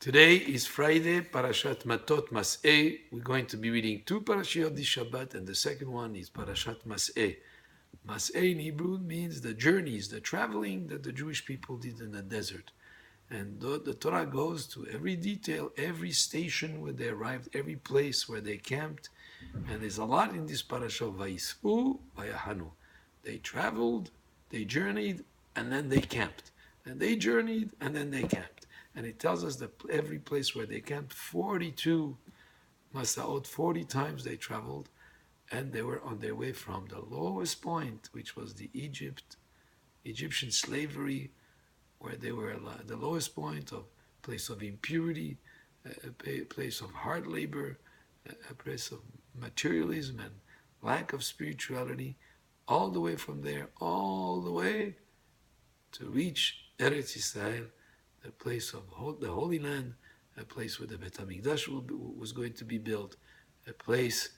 Today is Friday, Parashat Matot Massei. We're going to be reading two parashiyot this Shabbat, and the second one is Parashat Massei. Massei in Hebrew means the journeys, the traveling that the Jewish people did in the desert. And the Torah goes to every detail, every station where they arrived, every place where they camped. And there's a lot in this parasha, Vayis'u, Vayahanu. They traveled, they journeyed, and then they camped. And they journeyed, and then they camped. And it tells us that every place where they camped, 42 Masaot, 40 times they traveled, and they were on their way from the lowest point, which was the Egyptian slavery, where they were at the lowest point of place of impurity, a place of hard labor, a place of materialism and lack of spirituality, all the way from there, all the way to reach Eretz Yisrael, a place of the Holy Land, a place where the Bet HaMikdash was going to be built, a place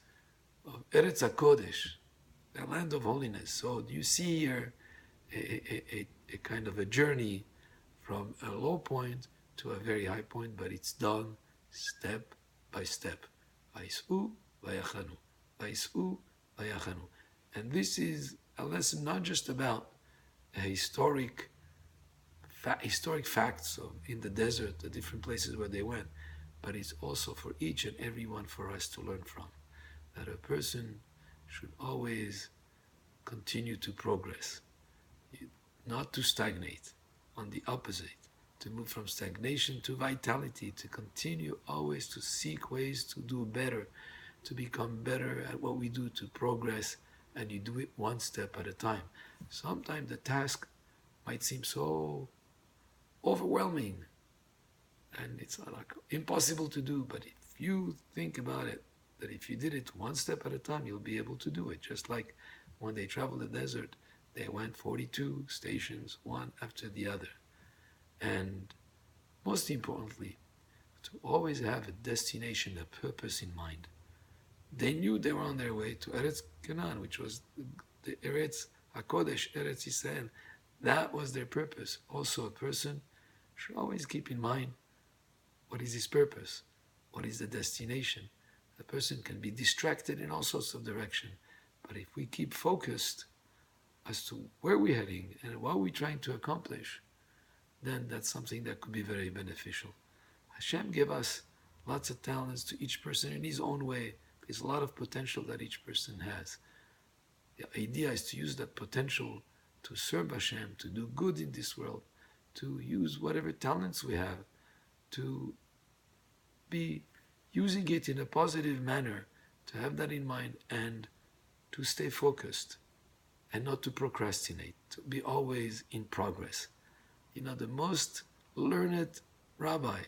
of Eretz HaKodesh, the land of holiness. So you see here a kind of a journey from a low point to a very high point, but it's done step by step. Vayis'u, vayachanu. Vayis'u, vayachanu. And this is a lesson not just about historic facts of in the desert, the different places where they went, but it's also for each and every one for us to learn from. That a person should always continue to progress, not to stagnate. On the opposite, to move from stagnation to vitality, to continue always to seek ways to do better, to become better at what we do, to progress, and you do it one step at a time. Sometimes the task might seem so overwhelming and it's like impossible to do, but if you think about it, that if you did it one step at a time, you'll be able to do it. Just like when they traveled the desert, they went 42 stations, one after the other. And most importantly, to always have a destination, a purpose in mind. They knew they were on their way to Eretz Canaan, which was the Eretz HaKodesh, Eretz Yisrael. That was their purpose. Also, a person should always keep in mind what is his purpose, what is the destination. A person can be distracted in all sorts of directions, but if we keep focused as to where we're heading and what we're trying to accomplish, then that's something that could be very beneficial. Hashem gave us lots of talents to each person in his own way. There's a lot of potential that each person has. The idea is to use that potential to serve Hashem, to do good in this world, to use whatever talents we have, to be using it in a positive manner, to have that in mind, and to stay focused and not to procrastinate, to be always in progress. The most learned rabbi,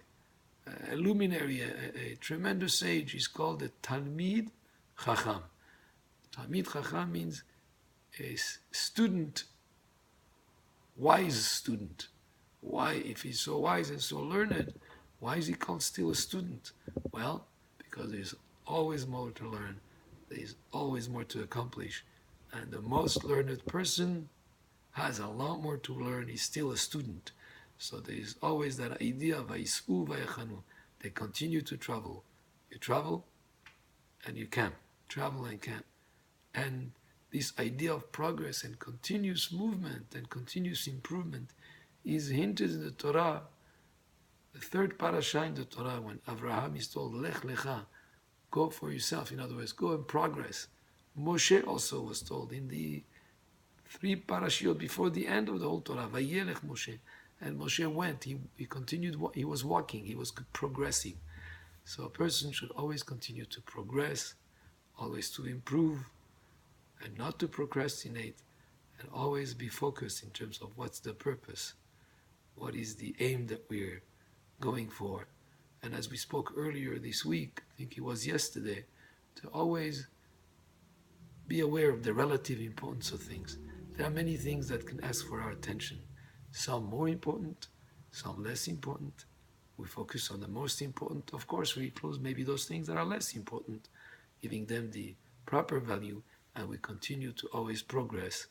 a luminary, a tremendous sage, is called a Talmid Chacham. Talmid Chacham means a student, wise student. Why, if he's so wise and so learned, why is he called still a student? Well, because there's always more to learn, there's always more to accomplish, and the most learned person has a lot more to learn. He's still a student. So there is always that idea of Vayis'u vayachanu. They continue to travel. You travel and you camp. Travel and camp. And this idea of progress and continuous movement and continuous improvement is hinted in the Torah. The third parasha in the Torah, when Avraham is told, Lech lecha, go for yourself. In other words, go and progress. Moshe also was told in the 3 parashiyot before the end of the whole Torah, Vayelech Moshe. And Moshe went, he continued, he was walking, he was progressing. So a person should always continue to progress, always to improve, and not to procrastinate, and always be focused in terms of what's the purpose, what is the aim that we're going for. And as we spoke earlier this week, I think it was yesterday, to always be aware of the relative importance of things. There are many things that can ask for our attention. Some more important, some less important. We focus on the most important. Of course, we close maybe those things that are less important, giving them the proper value, and we continue to always progress.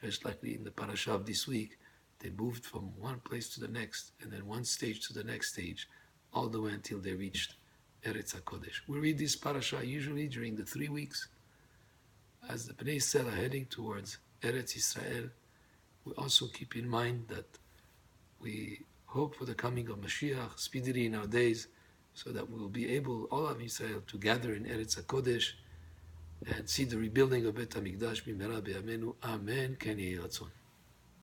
Just like in the parasha of this week, they moved from one place to the next, and then one stage to the next stage, all the way until they reached Eretz HaKodesh. We read this parasha usually during the 3 weeks as the Bnei Yisrael are heading towards Eretz Yisrael. We also keep in mind that we hope for the coming of Mashiach speedily in our days, so that we will be able, all of Israel, to gather in Eretz HaKodesh and see the rebuilding of Bet HaMikdash b'mehera b'yameinu. Amen. Ken yehi ratzon.